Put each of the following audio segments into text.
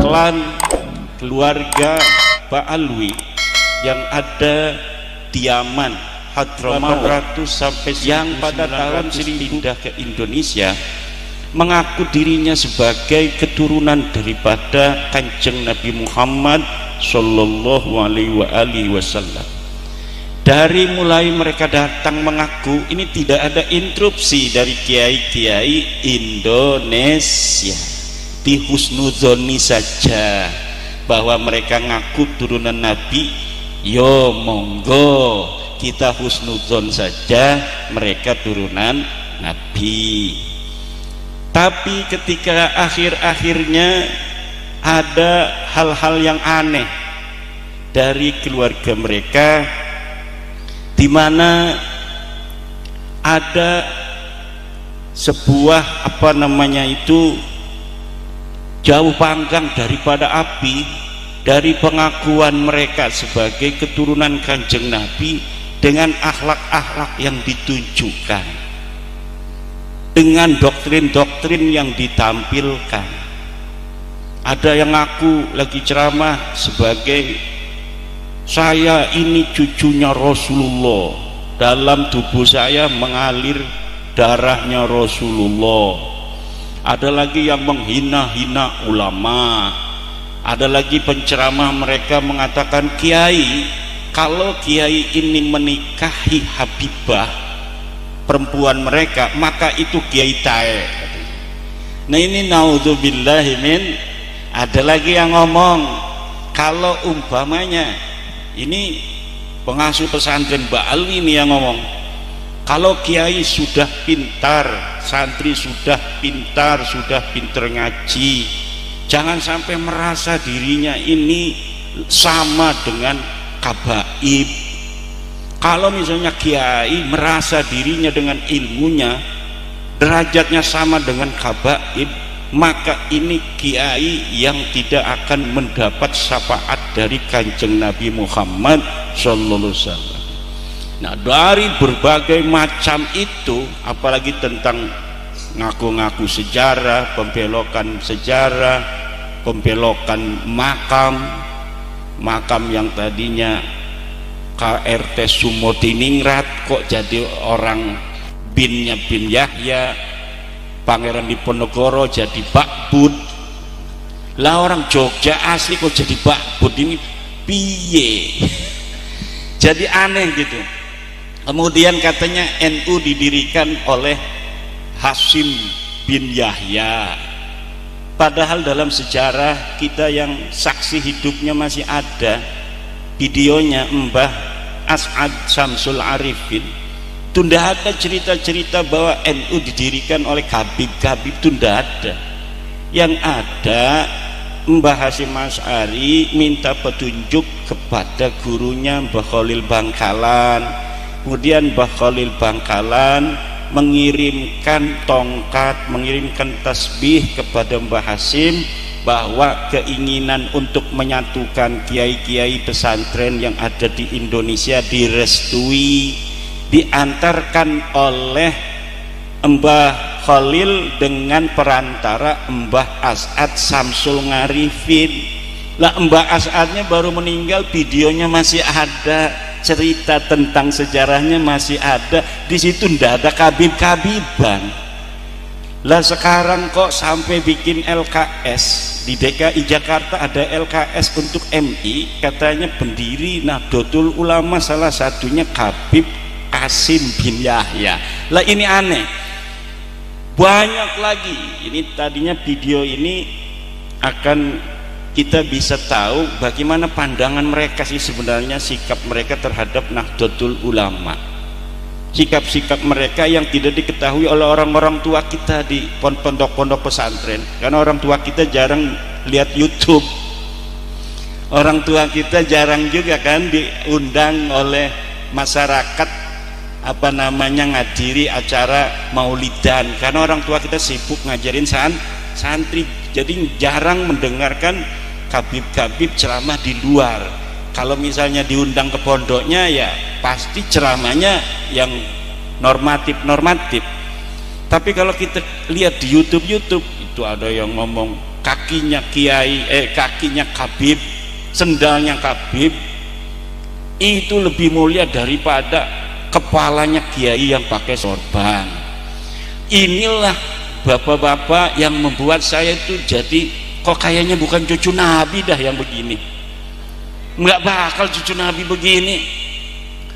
klan keluarga Ba'alwi yang ada di Yaman, Hadramaut, 800 sampai yang pada tahun 1000 pindah ke Indonesia, mengaku dirinya sebagai keturunan daripada Kanjeng Nabi Muhammad Sallallahu Alaihi Wasallam. Dari mulai mereka datang mengaku, ini tidak ada interupsi dari kiai-kiai Indonesia, dihusnuzoni saja bahwa mereka ngaku turunan Nabi. Yo monggo kita husnuzon saja mereka turunan Nabi. Tapi ketika akhir-akhirnya ada hal-hal yang aneh dari keluarga mereka, di mana ada sebuah jauh panggang daripada api dari pengakuan mereka sebagai keturunan Kanjeng Nabi dengan akhlak-akhlak yang ditunjukkan, dengan doktrin-doktrin yang ditampilkan. Ada yang ngaku lagi ceramah sebagai, saya ini cucunya Rasulullah, dalam tubuh saya mengalir darahnya Rasulullah. Ada lagi yang menghina-hina ulama. Ada lagi penceramah mereka mengatakan, kiai, kalau kiai ini menikahi Habibah perempuan mereka, maka itu kiai tae. Nah ini naudzubillahi min. Ada lagi yang ngomong, kalau umpamanya ini pengasuh pesantren Ba'alwi ini yang ngomong, kalau kiai sudah pintar, santri sudah pintar, sudah pintar ngaji, jangan sampai merasa dirinya ini sama dengan kabaib. Kalau misalnya kiai merasa dirinya dengan ilmunya derajatnya sama dengan kabaib, maka ini kiai yang tidak akan mendapat syafaat dari Kanjeng Nabi Muhammad Sallallahu Alaihi Wasallam. Nah, dari berbagai macam itu, apalagi tentang ngaku-ngaku sejarah, pembelokan makam yang tadinya KRT Sumotiningrat kok jadi orang binnya bin Yahya, Pangeran Diponegoro jadi Bakbud. Lah orang Jogja asli kok jadi Bakbud, ini piye? Jadi aneh gitu. Kemudian katanya NU didirikan oleh Hasyim bin Yahya, padahal dalam sejarah kita yang saksi hidupnya masih ada videonya, Mbah As'ad Syamsul Arifin. Itu tidak ada cerita-cerita bahwa NU didirikan oleh Habib-Habib, itu tidak ada. Yang ada Mbah Hasyim Asy'ari minta petunjuk kepada gurunya Mbah Khalil Bangkalan. Kemudian Mbah Khalil Bangkalan mengirimkan tongkat, mengirimkan tasbih kepada Mbah Hasyim bahwa keinginan untuk menyatukan kiai-kiai pesantren yang ada di Indonesia direstui, diantarkan oleh Mbah Khalil dengan perantara Mbah As'ad Syamsul Ngarifin. Lah Mbah As'adnya baru meninggal, videonya masih ada, cerita tentang sejarahnya masih ada. Di situ ndak ada kabib-kabiban. Lah sekarang kok sampai bikin LKS di DKI Jakarta, ada LKS untuk MI, katanya pendiri Nahdlatul Ulama salah satunya Habib Qasim bin Yahya. Lah ini aneh. Banyak lagi. Ini tadinya video ini akan kita bisa tahu bagaimana pandangan mereka sih sebenarnya, sikap mereka terhadap Nahdlatul Ulama. Sikap-sikap mereka yang tidak diketahui oleh orang-orang tua kita di pondok-pondok pesantren, karena orang tua kita jarang lihat YouTube, orang tua kita jarang juga kan diundang oleh masyarakat ngadiri acara maulidan, karena orang tua kita sibuk ngajarin santri, jadi jarang mendengarkan kabib-kabib ceramah di luar. Kalau misalnya diundang ke pondoknya, ya pasti ceramahnya yang normatif. Tapi kalau kita lihat di YouTube itu ada yang ngomong kakinya kiai, kakinya Habib, sendalnya Habib itu lebih mulia daripada kepalanya kiai yang pakai sorban. Inilah bapak-bapak yang membuat saya itu jadi kok kayaknya bukan cucu Nabi dah yang begini, nggak bakal cucu Nabi begini.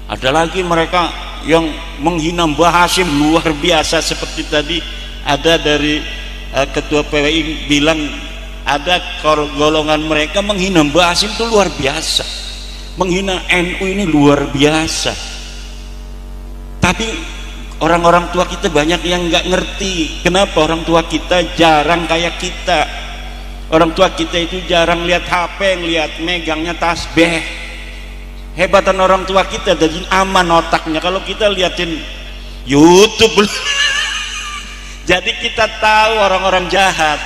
Ada lagi mereka yang menghina Mbah Hashim luar biasa, seperti tadi ada dari ketua PWI bilang ada golongan mereka menghina Mbah Hashim itu luar biasa, menghina NU ini luar biasa. Tapi orang-orang tua kita banyak yang nggak ngerti. Kenapa? Orang tua kita jarang kayak kita. Orang tua kita itu jarang lihat HP, lihat megangnya tasbih. Hebatan orang tua kita jadi aman otaknya. Kalau kita liatin YouTube jadi kita tahu orang-orang jahat.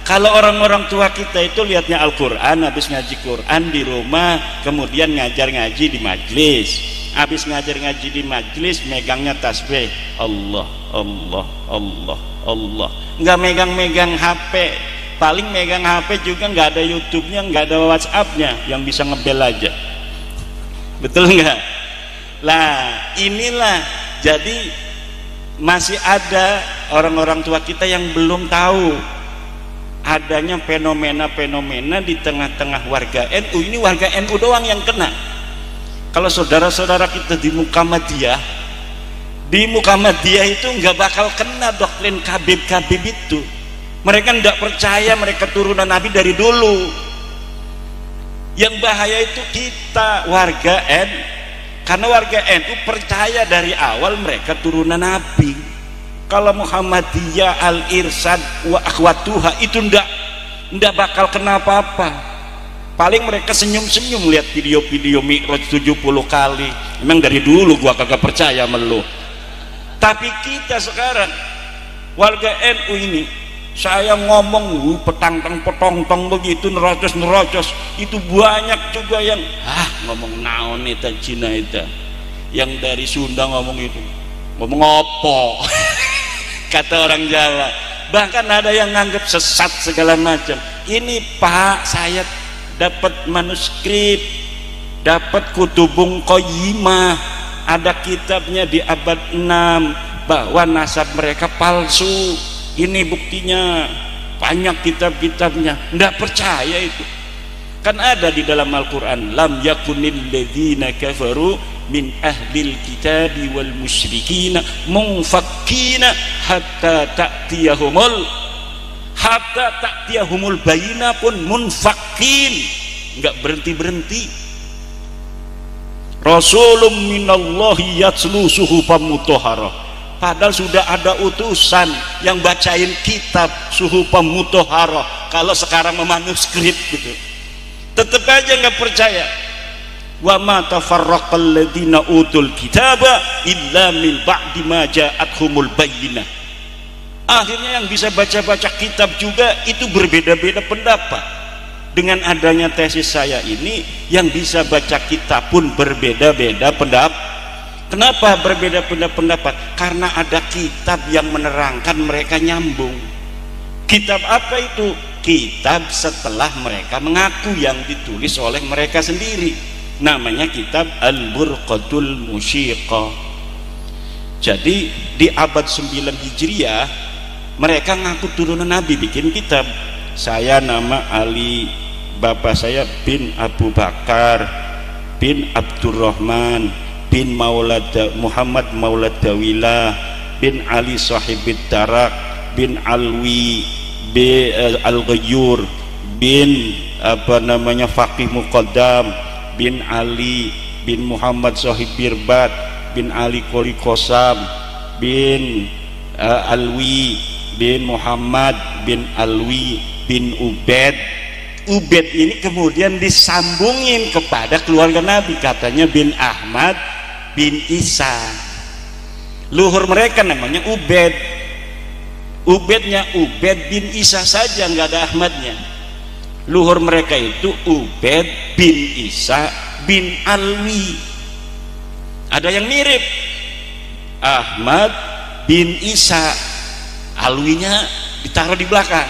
Kalau orang-orang tua kita itu lihatnya Al-Quran, habis ngaji Quran di rumah, kemudian ngajar ngaji di majlis, habis ngajar ngaji di majlis megangnya tasbih, Allah Allah Allah Allah, nggak megang-megang HP. Paling megang HP juga nggak ada YouTube-nya, nggak ada WhatsApp-nya, yang bisa ngebel aja. Betul nggak? Lah inilah, jadi masih ada orang-orang tua kita yang belum tahu adanya fenomena-fenomena di tengah-tengah warga NU. Ini warga NU doang yang kena. Kalau saudara-saudara kita di Muhammadiyah itu nggak bakal kena doktrin Habib-Habib itu. Mereka tidak percaya mereka turunan Nabi dari dulu. Yang bahaya itu kita warga NU, karena warga NU percaya dari awal mereka turunan Nabi. Kalau Muhammadiyah, Al-Irsyad wa akhwatuha itu ndak bakal kena apa-apa. Paling mereka senyum-senyum lihat video-video Mi'raj 70 kali. Memang dari dulu gua kagak percaya sama lu. Tapi kita sekarang warga NU ini, saya ngomong petang-tang potong-tong begitu, nerocos itu banyak juga yang ngomong naon itu Cina itu, yang dari Sunda ngomong itu, ngomong opo kata orang Jawa. Bahkan ada yang nganggap sesat segala macam. Ini Pak, saya dapat manuskrip, dapat Kutubung Qayyimah, ada kitabnya di abad 6 bahwa nasab mereka palsu. Ini buktinya, banyak kitab-kitabnya. Nggak percaya itu. Kan ada di dalam Al-Quran, lam yakunil ladzina kafaru min ahlil kitabi wal musyrikina munfakkina hatta ta'tiyahumul bayina pun munfakkin, nggak berhenti-berhenti. Rasulun minallahi yatslu suhufan mutahharah. Padahal sudah ada utusan yang bacain kitab suhufan mutahharah. Kalau sekarang memanuskrip gitu, tetap aja nggak percaya. Wa ma tafarraqal ladzina utul kitaba illa min ba'di ma ja'atuhumul bayyinah. Akhirnya yang bisa baca-baca kitab juga itu berbeda-beda pendapat. Dengan adanya tesis saya ini, yang bisa baca kitab pun berbeda-beda pendapat. Kenapa berbeda-beda pendapat? Karena ada kitab yang menerangkan, mereka nyambung. Kitab apa itu? Kitab setelah mereka mengaku, yang ditulis oleh mereka sendiri. Namanya kitab Al-Burqatul Musyiqah. Jadi di abad 9 Hijriah mereka ngaku turunan Nabi, bikin kitab. Saya nama Ali, bapak saya bin Abu Bakar bin Abdurrahman bin Muhammad Maulad Dawilah bin Ali Sahibid Darak bin Alwi bin Al-Ghayyur bin Faqih Muqaddam bin Ali bin Muhammad Sahib Birbat bin Ali Qori Qosam bin Alwi bin Muhammad bin Alwi bin Ubed. Ubed ini kemudian disambungin kepada keluarga Nabi, katanya bin Ahmad bin Isa. Luhur mereka namanya Ubed. Ubednya Ubed bin Isa saja, nggak ada Ahmadnya. Luhur mereka itu Ubed bin Isa bin Alwi. Ada yang mirip, Ahmad bin Isa, Alwinya ditaruh di belakang.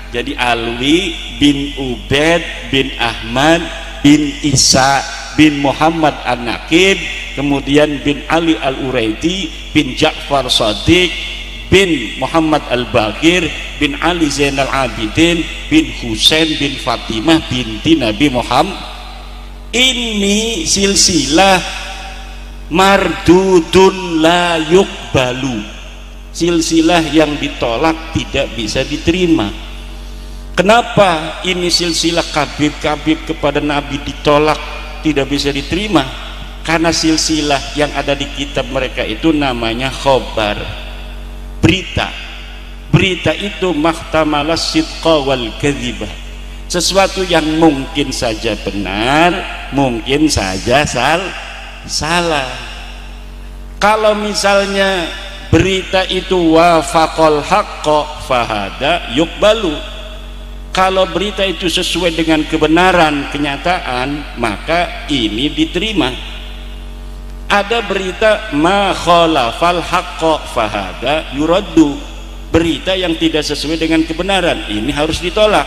Jadi Alwi bin Ubaid bin Ahmad bin Isa bin Muhammad An-Naqib, kemudian bin Ali Al-Uraidi bin Ja'far Shadiq bin Muhammad Al-Baqir bin Ali Zainal Abidin bin Husain bin Fatimah binti Nabi Muhammad. Ini silsilah mardudun la yuqbalu, silsilah yang ditolak, tidak bisa diterima. Kenapa ini silsilah kabib-kabib kepada Nabi ditolak, tidak bisa diterima? Karena silsilah yang ada di kitab mereka itu namanya khobar, berita. Berita itu mahtamalas sidqa wal kadzibah, sesuatu yang mungkin saja benar, mungkin saja salah. Kalau misalnya berita itu wafaqal haqqo fahada yuqbalu, kalau berita itu sesuai dengan kebenaran kenyataan, maka ini diterima. Ada berita ma khalafal haqqo fahada yuraddu, berita yang tidak sesuai dengan kebenaran, ini harus ditolak.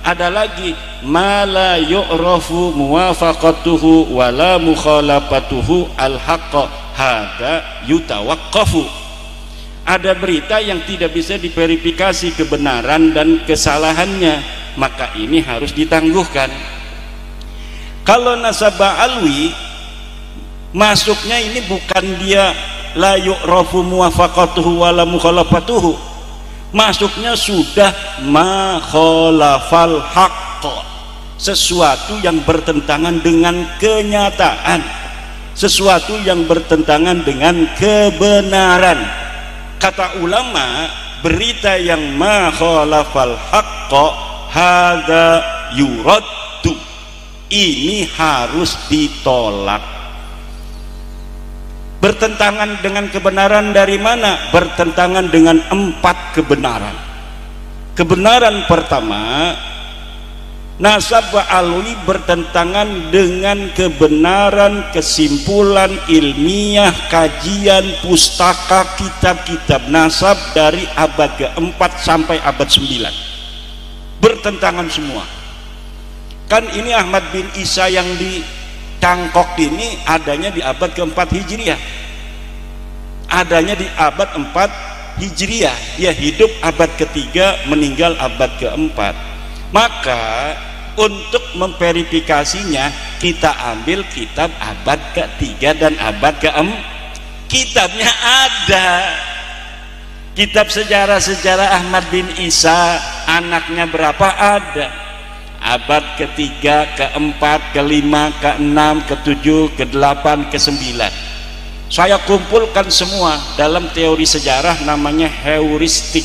Ada lagi ma la yu'rafu muwafaqatuhu wala mukhalafatuhu al haqqo hada yutawaqqafu. Ada berita yang tidak bisa diverifikasi kebenaran dan kesalahannya, maka ini harus ditangguhkan. Kalau nasabah alwi, masuknya ini bukan dia la yu'rafu muwafaqatuhu wala mukhalafatuhu, masuknya sudah ma khalafal haqqo, sesuatu yang bertentangan dengan kenyataan, sesuatu yang bertentangan dengan kebenaran. Kata ulama, berita yang ma khalafal haqqo hadza yuraddu, ini harus ditolak. Bertentangan dengan kebenaran dari mana? Bertentangan dengan 4 kebenaran. Kebenaran pertama, nasab alwi bertentangan dengan kebenaran kesimpulan ilmiah kajian pustaka kitab-kitab nasab dari abad ke-4 sampai abad 9, bertentangan semua. Kan ini Ahmad bin Isa yang di Cangkok ini adanya di abad ke-4 Hijriah, adanya di abad 4 Hijriah, dia hidup abad ke-3, meninggal abad ke-4. Maka untuk memverifikasinya kita ambil kitab abad ke-3 dan abad ke-4. Kitabnya ada, kitab sejarah-sejarah Ahmad bin Isa, anaknya berapa ada, abad ke-3, ke-4, ke-5, ke-6, ke-7, ke-8, ke-9. Saya kumpulkan semua dalam teori sejarah namanya heuristik.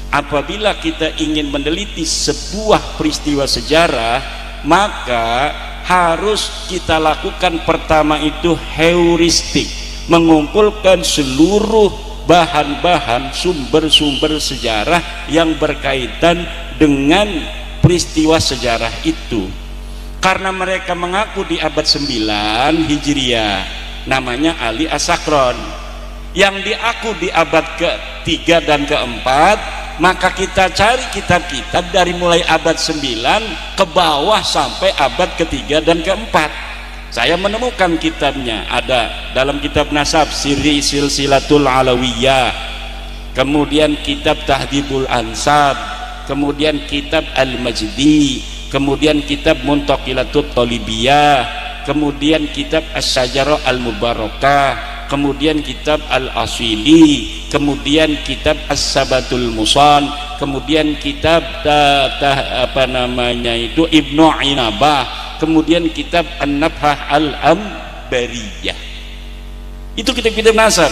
Apabila kita ingin meneliti sebuah peristiwa sejarah, maka harus kita lakukan pertama itu heuristik, mengumpulkan seluruh bahan-bahan sumber-sumber sejarah yang berkaitan dengan peristiwa sejarah itu. Karena mereka mengaku di abad 9 Hijriah, namanya Ali As-Sakron, yang diaku di abad ke-3 dan ke-4, maka kita cari kitab-kitab dari mulai abad 9 ke bawah sampai abad ke-3 dan ke-4. Saya menemukan kitabnya, ada dalam kitab nasab Siri Silsilatul Alawiyah, kemudian kitab Tahdhibul Ansab, kemudian kitab Al-Majdi, kemudian kitab Muntaqilatut Talibiyah, kemudian kitab As-Sajarah Al-Mubarakah, kemudian kitab Al-Asili, kemudian kitab As-Sabatul Musan, kemudian kitab Ibnu Inabah, kemudian kitab An-Nabhah Al-Ambariyah. Itu kitab-kitab nasab.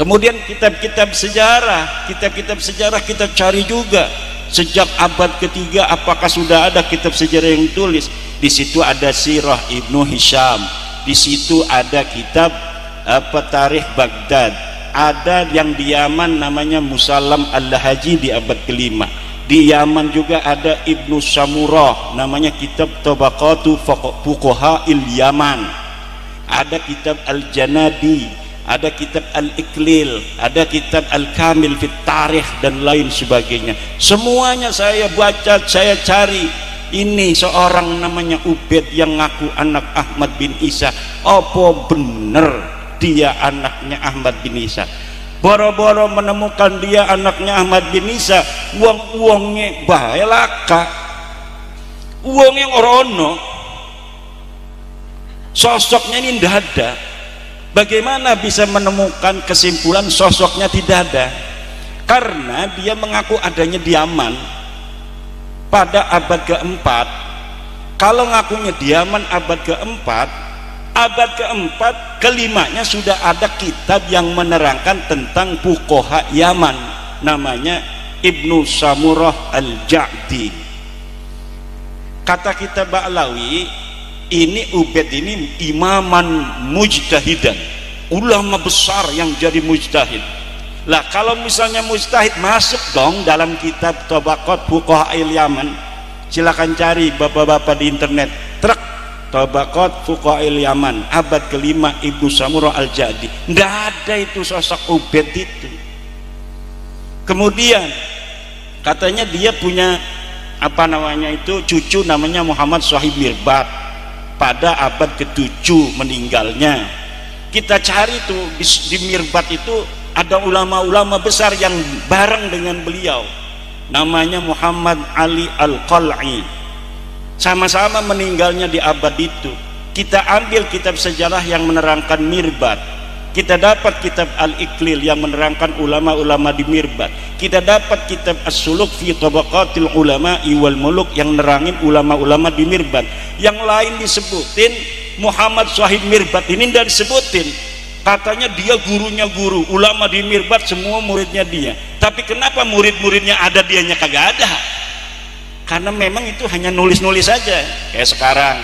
Kemudian kitab-kitab sejarah, kitab-kitab sejarah kita cari juga sejak abad ke-3, apakah sudah ada kitab sejarah yang tulis. Di situ ada Sirah Ibnu Hisham, di situ ada kitab Tarikh Baghdad, ada yang di Yaman namanya Musallam Al-Lahaji di abad ke-5. Di Yaman juga ada Ibnu Samurah, namanya kitab Tabaqatu Fuqaha il Yaman. Ada kitab Al-Janadi, ada kitab Al-Iqlil, ada kitab Al-Kamil fit Tarikh dan lain sebagainya. Semuanya saya baca, saya cari. Ini seorang namanya Ubaid yang ngaku anak Ahmad bin Isa. Apa bener dia anaknya Ahmad bin Isa? Boro-boro menemukan dia anaknya Ahmad bin Isa, uang-uangnya bae laka, uangnya orono, sosoknya ini tidak ada. Bagaimana bisa menemukan kesimpulan sosoknya tidak ada? Karena dia mengaku adanya di Yaman pada abad keempat. Kalau ngakunya di Yaman abad keempat, abad keempat kelimanya sudah ada kitab yang menerangkan tentang fuqaha Yaman, namanya Ibnu Samurah Al-Ja'di. Kata kitab Ba'lawi, ini Ubaid ini imaman mujtahidan, ulama besar yang jadi mujtahid. Lah kalau misalnya mujtahid masuk dong dalam kitab Tabaqat Fuqaha Yaman. Silakan cari bapak-bapak di internet, truk Tabaqat Fuqaha Yaman abad kelima Ibnu Samurah Al-Ja'di. Nggak ada itu sosok Ubaid itu. Kemudian katanya dia punya apa namanya itu cucu namanya Muhammad Shahib Mirbat, pada abad ke-7 meninggalnya. Kita cari tuh di Mirbat itu ada ulama-ulama besar yang bareng dengan beliau, namanya Muhammad Ali Al-Qal'i, sama-sama meninggalnya di abad itu. Kita ambil kitab sejarah yang menerangkan Mirbat, kita dapat kitab Al-Iqlil yang menerangkan ulama-ulama di Mirbat, kita dapat kitab As-Suluk fi Tabaqatil Ulama wal Muluk yang nerangin ulama-ulama di Mirbat. Yang lain disebutin, Muhammad Shahib Mirbat ini tidak disebutin. Katanya dia gurunya guru, ulama di Mirbat semua muridnya dia. Tapi kenapa murid-muridnya ada, dianya kagak ada? Karena memang itu hanya nulis-nulis saja. Kayak sekarang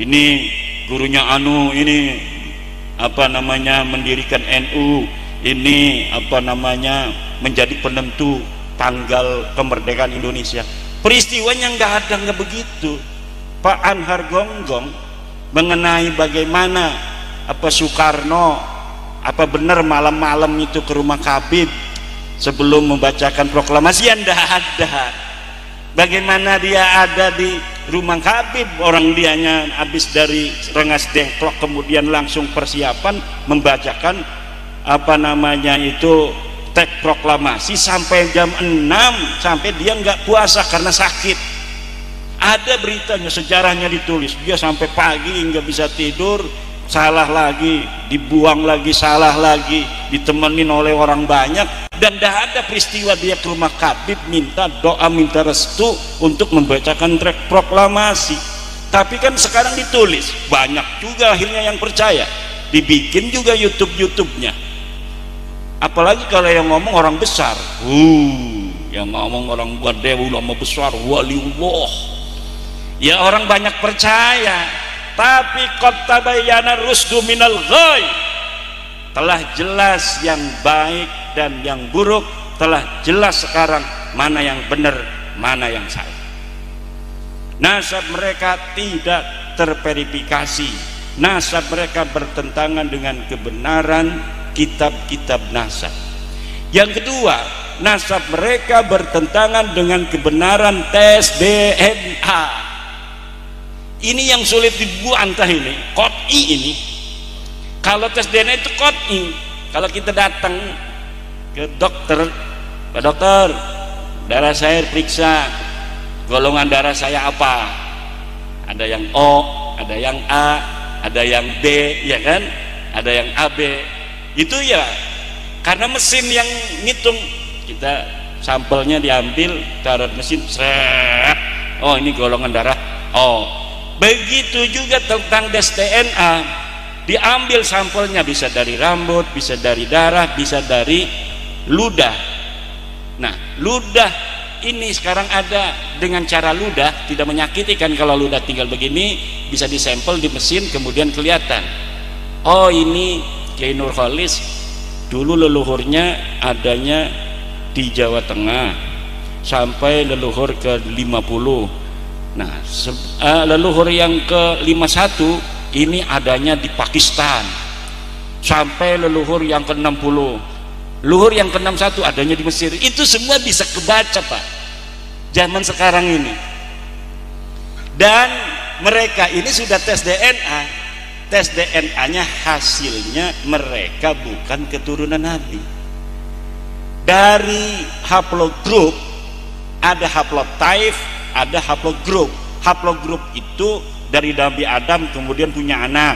ini gurunya anu, ini apa namanya mendirikan NU, ini apa namanya menjadi penentu tanggal kemerdekaan Indonesia. Peristiwanya nggak ada, nggak begitu. Pak Anhar Gonggong mengenai bagaimana apa Soekarno apa benar malam-malam itu ke rumah Habib sebelum membacakan proklamasi, yang nggak ada. Bagaimana dia ada di rumah Habib, orang dianya habis dari Rengas Dengklok kemudian langsung persiapan membacakan apa namanya itu teks proklamasi sampai jam 6, sampai dia nggak puasa karena sakit. Ada beritanya, sejarahnya ditulis, dia sampai pagi nggak bisa tidur, salah lagi, dibuang lagi, salah lagi, ditemenin oleh orang banyak. Dan tidak ada peristiwa dia ke rumah Habib minta doa, minta restu untuk membacakan teks proklamasi. Tapi kan sekarang ditulis, banyak juga akhirnya yang percaya, dibikin juga YouTube-nya. Apalagi kalau yang ngomong orang besar, yang ngomong orang gede, ulama besar, waliullah, ya orang banyak percaya. Tapi qad tabayyana rusdu minal ghai, telah jelas yang baik dan yang buruk, telah jelas sekarang mana yang benar, mana yang salah. Nasab mereka tidak terverifikasi, nasab mereka bertentangan dengan kebenaran kitab-kitab nasab. Yang kedua, nasab mereka bertentangan dengan kebenaran tes DNA. Ini yang sulit dibantah ini, qot'i ini. Kalau tes DNA itu qot'i, kalau kita datang ke dokter, Pak dokter, darah saya periksa, golongan darah saya apa? Ada yang O, ada yang A, ada yang B, ya kan? Ada yang AB. Itu ya karena mesin yang ngitung, kita sampelnya diambil, taruh mesin, seret, oh ini golongan darah O. Begitu juga tentang tes DNA, diambil sampelnya bisa dari rambut, bisa dari darah, bisa dari ludah. Nah, ludah ini sekarang ada dengan cara ludah, tidak menyakiti kan, kalau ludah tinggal begini bisa disampel di mesin kemudian kelihatan. Oh ini Kiai Nurholis dulu leluhurnya adanya di Jawa Tengah sampai leluhur ke 50. Nah, leluhur yang ke 51 ini adanya di Pakistan. sampai leluhur yang ke-60, leluhur yang ke-61 adanya di Mesir. Itu semua bisa kebaca Pak zaman sekarang ini. Dan mereka ini sudah tes DNA, tes DNA-nya hasilnya mereka bukan keturunan Nabi. Dari haplogroup ada haplotype, ada haplogroup. Haplogroup itu dari Nabi Adam kemudian punya anak,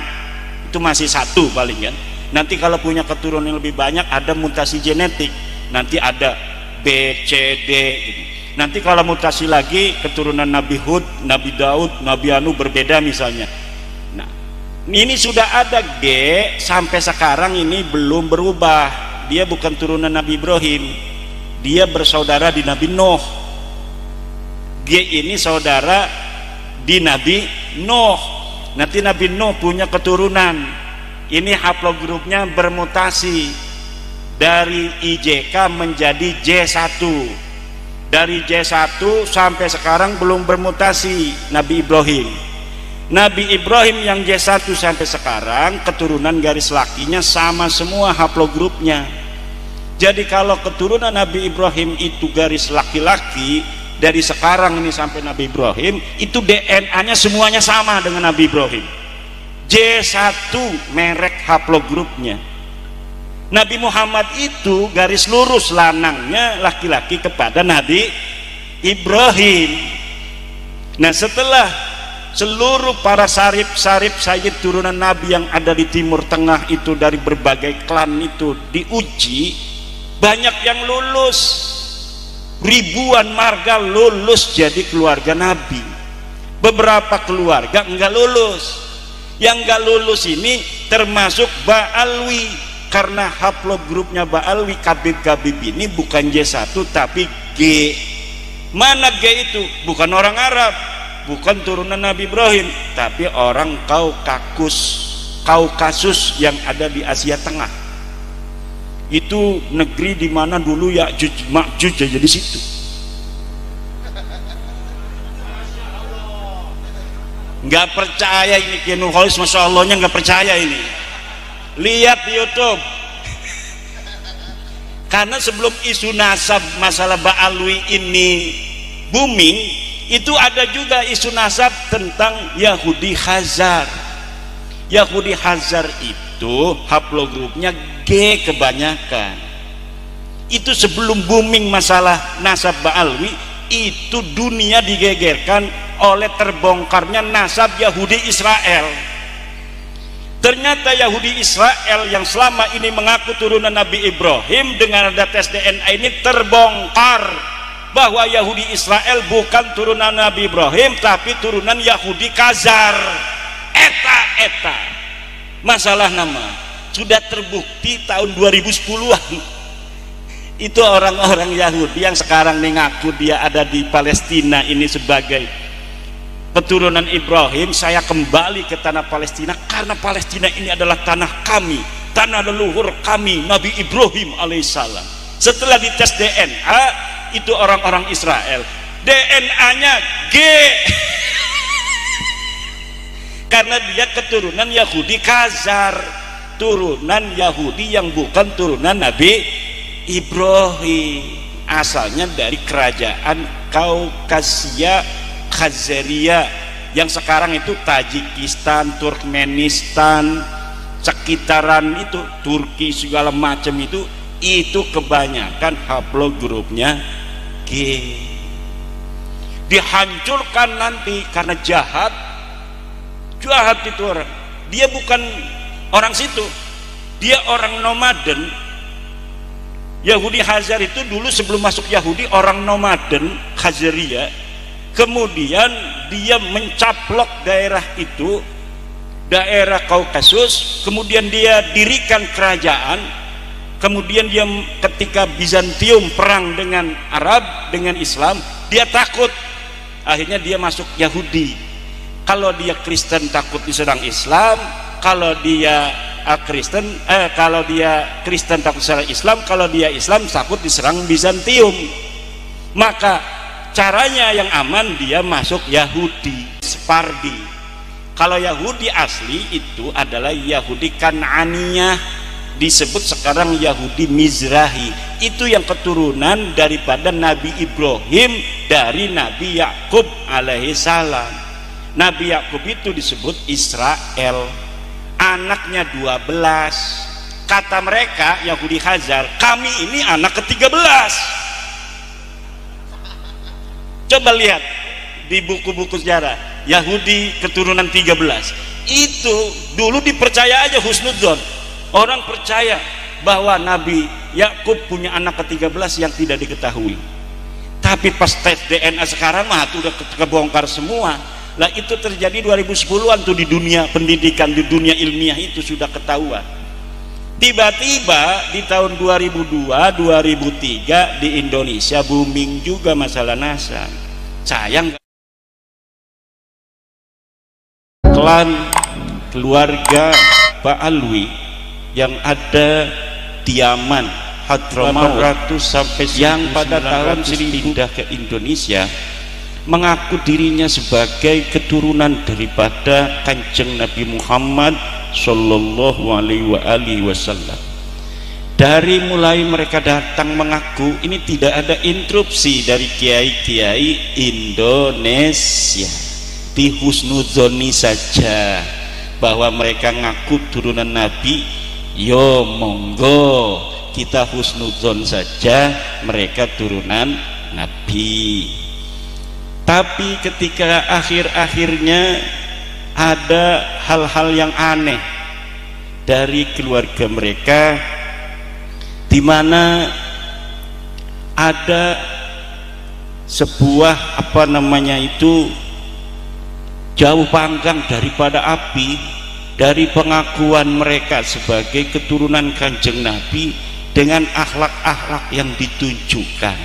itu masih satu paling kan. Nanti kalau punya keturunan yang lebih banyak ada mutasi genetik, nanti ada B, C, D gitu. Nanti kalau mutasi lagi keturunan Nabi Hud, Nabi Daud, Nabi Anu berbeda misalnya. Nah, ini sudah ada G sampai sekarang ini belum berubah. Dia bukan turunan Nabi Ibrahim, dia bersaudara di Nabi Nuh. G ini saudara di Nabi Nuh. Nanti Nabi Nuh punya keturunan. Ini haplogrupnya bermutasi dari IJK menjadi J1. Dari J1 sampai sekarang belum bermutasi Nabi Ibrahim. Nabi Ibrahim yang J1 sampai sekarang keturunan garis lakinya sama semua haplogrupnya. Jadi kalau keturunan Nabi Ibrahim itu garis laki-laki, dari sekarang ini sampai Nabi Ibrahim itu DNA-nya semuanya sama dengan Nabi Ibrahim. J1 merek haplogrupnya. Nabi Muhammad itu garis lurus lanangnya laki-laki kepada Nabi Ibrahim. Nah, setelah seluruh para sarip-sarip sayyid turunan Nabi yang ada di Timur Tengah itu dari berbagai klan itu diuji, banyak yang lulus, ribuan marga lulus jadi keluarga Nabi. Beberapa keluarga enggak lulus. Yang enggak lulus ini termasuk Ba'alwi, karena haplogrupnya Ba'alwi Kabib ini bukan J1 tapi G. Mana G itu? Bukan orang Arab, bukan turunan Nabi Ibrahim, tapi orang Kaukasus yang ada di Asia Tengah. Itu negeri di mana dulu Ya'juj Ma'juj aja di situ. Nggak percaya ini Kiai Nurul Khalis, masya Allahnya nggak percaya ini. Lihat di YouTube. Karena sebelum isu nasab masalah Ba'alwi ini booming, itu ada juga isu nasab tentang Yahudi Khazar. Yahudi Khazar itu haplogrupnya G kebanyakan. Itu sebelum booming masalah nasab Ba'alwi, itu dunia digegerkan oleh terbongkarnya nasab Yahudi Israel. Ternyata Yahudi Israel yang selama ini mengaku turunan Nabi Ibrahim, dengan ada tes DNA ini terbongkar bahwa Yahudi Israel bukan turunan Nabi Ibrahim tapi turunan Yahudi Khazar. Eta masalah nama sudah terbukti tahun 2010-an. Itu orang-orang Yahudi yang sekarang mengaku dia ada di Palestina ini sebagai keturunan Ibrahim. Saya kembali ke tanah Palestina karena Palestina ini adalah tanah kami, tanah leluhur kami, Nabi Ibrahim alaihissalam. Setelah dites DNA, itu orang-orang Israel DNA-nya G karena dia keturunan Yahudi Khazar, turunan Yahudi yang bukan turunan Nabi Ibrahim, asalnya dari kerajaan Kaukasia Khazaria yang sekarang itu Tajikistan, Turkmenistan, sekitaran itu Turki segala macam itu kebanyakan haplogrupnya G. Dihancurkan nanti karena jahat itu orang. Dia bukan orang situ, dia orang nomaden. Yahudi Khazar itu dulu sebelum masuk Yahudi orang nomaden Khazaria. Kemudian dia mencaplok daerah itu, daerah Kaukasus, kemudian dia dirikan kerajaan. Kemudian dia ketika Bizantium perang dengan Arab, dengan Islam, dia takut, akhirnya dia masuk Yahudi. Kalau dia Kristen takut diserang Islam, kalau dia Kristen takut diserang Islam, kalau dia Islam takut diserang Bizantium. Maka caranya yang aman dia masuk Yahudi Separdi. Kalau Yahudi asli itu adalah Yahudi Kan'aniyah, disebut sekarang Yahudi Mizrahi. Itu yang keturunan daripada Nabi Ibrahim dari Nabi Yakub alaihissalam. Nabi Yakub itu disebut Israel, anaknya 12. Kata mereka Yahudi Khazar, kami ini anak ke-13. Coba lihat di buku-buku sejarah, Yahudi keturunan 13. Itu dulu dipercaya aja husnudzon. Orang percaya bahwa Nabi Yakub punya anak ke-13 yang tidak diketahui. Tapi pas tes DNA sekarang mah itu udah kebongkar semua. Lah itu terjadi 2010-an tuh di dunia pendidikan, di dunia ilmiah itu sudah ketahuan. Tiba-tiba di tahun 2002, 2003 di Indonesia booming juga masalah nasab. Sayang klan keluarga Pak Alwi yang ada di Yaman, Hadramaut 800 sampai yang pada tahun 1000 pindah ke Indonesia, mengaku dirinya sebagai keturunan daripada Kanjeng Nabi Muhammad Sallallahu alaihi wasallam. Dari mulai mereka datang mengaku, ini tidak ada interupsi dari kiai-kiai Indonesia, dihusnudzoni saja bahwa mereka ngaku turunan Nabi. Yo monggo kita husnudzon saja mereka turunan Nabi. Tapi ketika akhir-akhirnya ada hal-hal yang aneh dari keluarga mereka, di mana ada sebuah jauh panggang daripada api dari pengakuan mereka sebagai keturunan Kanjeng Nabi dengan akhlak-akhlak yang ditunjukkan,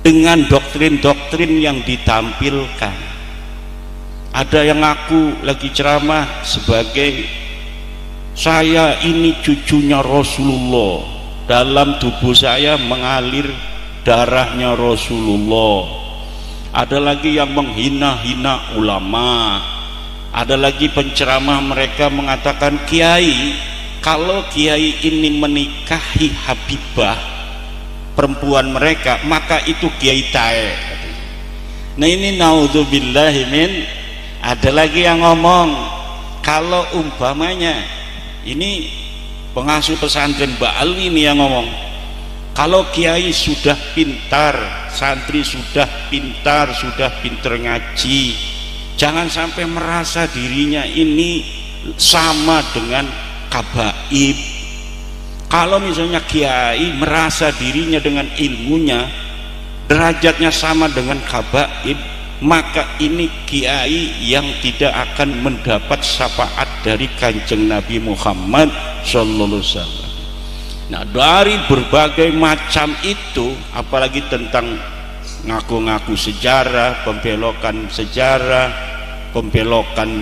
dengan doktrin-doktrin yang ditampilkan. Ada yang ngaku lagi ceramah sebagai saya ini cucunya Rasulullah, dalam tubuh saya mengalir darahnya Rasulullah. Ada lagi yang menghina-hina ulama. Ada lagi penceramah mereka mengatakan kiai, kalau kiai ini menikahi Habibah perempuan mereka maka itu kiai tae. Nah ini naudzubillahi min. Ada lagi yang ngomong kalau umpamanya ini pengasuh pesantren Mbak Ali ini yang ngomong, kalau kiai sudah pintar, santri sudah pintar ngaji, jangan sampai merasa dirinya ini sama dengan kabaib. Kalau misalnya kiai merasa dirinya dengan ilmunya derajatnya sama dengan kabaib, maka ini kiai yang tidak akan mendapat syafaat dari Kanjeng Nabi Muhammad sallallahu alaihi wasallam. Nah, dari berbagai macam itu, apalagi tentang ngaku-ngaku sejarah, pembelokan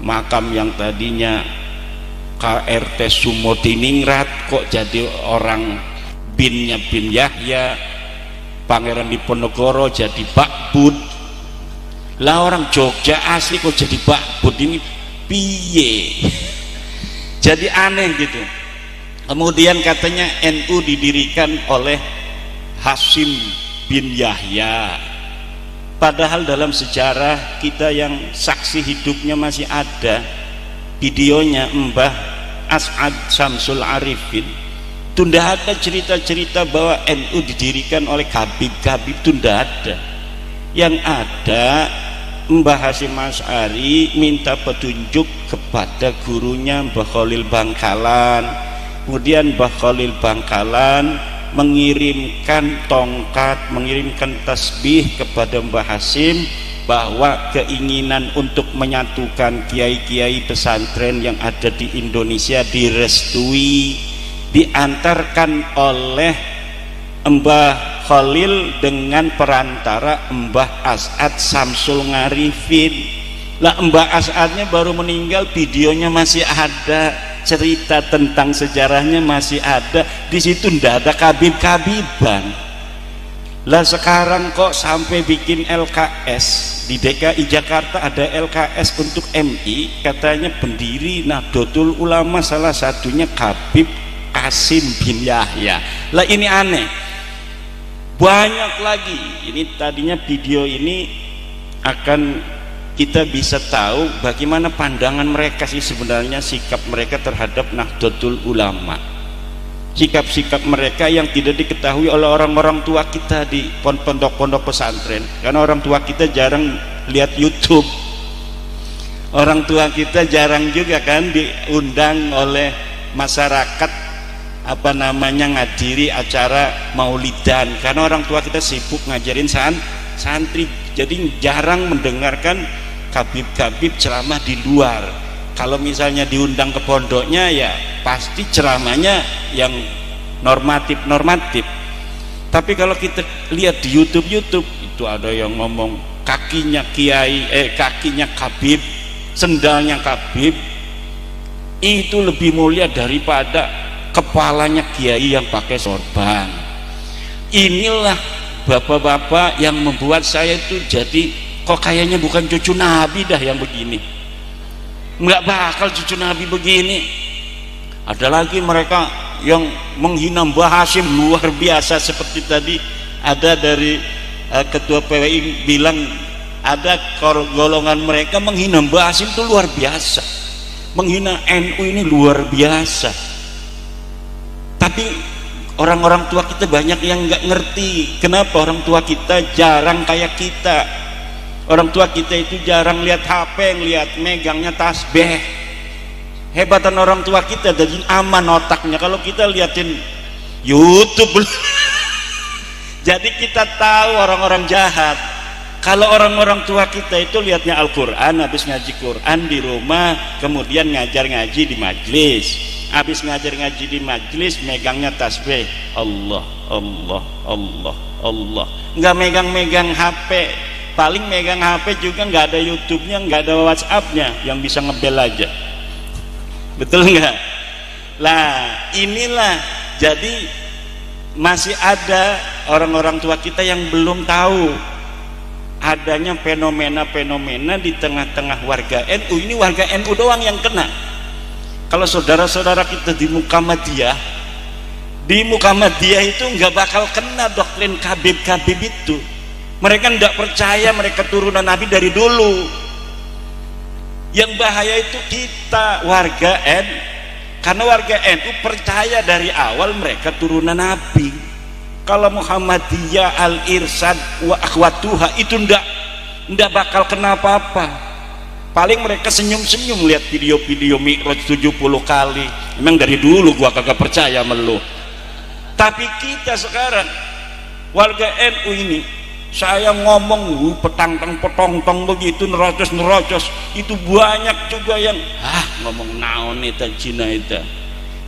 makam yang tadinya KRT Sumotiningrat kok jadi orang binnya bin Yahya, Pangeran Diponegoro jadi Bakbud. Lah orang Jogja asli kok jadi Bakbud, ini piye? Jadi aneh gitu. Kemudian katanya NU didirikan oleh Hasyim bin Yahya, padahal dalam sejarah kita yang saksi hidupnya masih ada videonya Mbah As'ad Syamsul Arifin. Itu tidak ada cerita-cerita bahwa NU didirikan oleh Habib-Habib, itu tidak ada. Yang ada Mbah Hasyim Asy'ari minta petunjuk kepada gurunya Mbah Khalil Bangkalan. Kemudian Mbah Khalil Bangkalan mengirimkan tongkat, mengirimkan tasbih kepada Mbah Hasyim bahwa keinginan untuk menyatukan kiai-kiai pesantren yang ada di Indonesia direstui, diantarkan oleh Mbah Khalil dengan perantara Mbah As'ad Syamsul Ngarifin. Lah Mbah As'adnya baru meninggal, videonya masih ada, cerita tentang sejarahnya masih ada. Di situ ndak ada kabib-kabiban. Lah sekarang kok sampai bikin LKS, di DKI Jakarta ada LKS untuk MI, katanya pendiri Nahdlatul Ulama salah satunya Habib Qasim bin Yahya. Lah ini aneh, banyak lagi. Ini tadinya video ini akan kita bisa tahu bagaimana pandangan mereka sih sebenarnya, sikap mereka terhadap Nahdlatul Ulama, sikap-sikap mereka yang tidak diketahui oleh orang-orang tua kita di pondok-pondok pesantren, karena orang tua kita jarang lihat YouTube, orang tua kita jarang juga kan diundang oleh masyarakat ngadiri acara maulidan, karena orang tua kita sibuk ngajarin santri, jadi jarang mendengarkan kabib-kabib ceramah di luar. Kalau misalnya diundang ke pondoknya ya pasti ceramahnya yang normatif. Tapi kalau kita lihat di YouTube itu ada yang ngomong kakinya kiai, kakinya kabib, sendalnya kabib itu lebih mulia daripada kepalanya kiai yang pakai sorban. Inilah bapak-bapak yang membuat saya itu jadi kok kayaknya bukan cucu Nabi dah yang begini. Nggak bakal cucu Nabi begini. Ada lagi mereka yang menghina Mbah Hashim luar biasa, seperti tadi ada dari ketua PWI bilang ada golongan mereka menghina Mbah Hashim itu luar biasa, menghina NU ini luar biasa. Tapi orang-orang tua kita banyak yang nggak ngerti. Kenapa orang tua kita jarang kayak kita? Orang tua kita itu jarang lihat HP, lihat megangnya tasbih. Hebatan orang tua kita, jadi aman otaknya. Kalau kita liatin YouTube jadi kita tahu orang-orang jahat. Kalau orang-orang tua kita itu lihatnya Al-Quran, habis ngaji Quran di rumah, kemudian ngajar ngaji di majlis, habis ngajar ngaji di majlis megangnya tasbih, Allah Allah Allah Allah, nggak megang-megang HP. Paling megang HP juga nggak ada YouTube-nya, nggak ada WhatsApp-nya, yang bisa ngebel aja. Betul nggak? Lah inilah, jadi masih ada orang-orang tua kita yang belum tahu adanya fenomena-fenomena di tengah-tengah warga NU. Ini warga NU doang yang kena. Kalau saudara-saudara kita di Muhammadiyah itu nggak bakal kena doktrin kabib-kabib itu. Mereka tidak percaya mereka turunan Nabi dari dulu. Yang bahaya itu kita warga NU, karena warga NU percaya dari awal mereka turunan Nabi. Kalau Muhammadiyah, Al-Irsyad wa akhwatuha itu ndak bakal kena apa-apa. Paling mereka senyum-senyum lihat video-video Mi'raj 70 kali. Memang dari dulu gua kagak percaya sama lu. Tapi kita sekarang warga NU ini, saya ngomong petang-petong begitu, nerocos itu banyak juga yang ngomong naon itu Cina itu,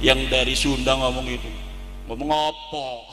yang dari Sunda ngomong itu ngomong opo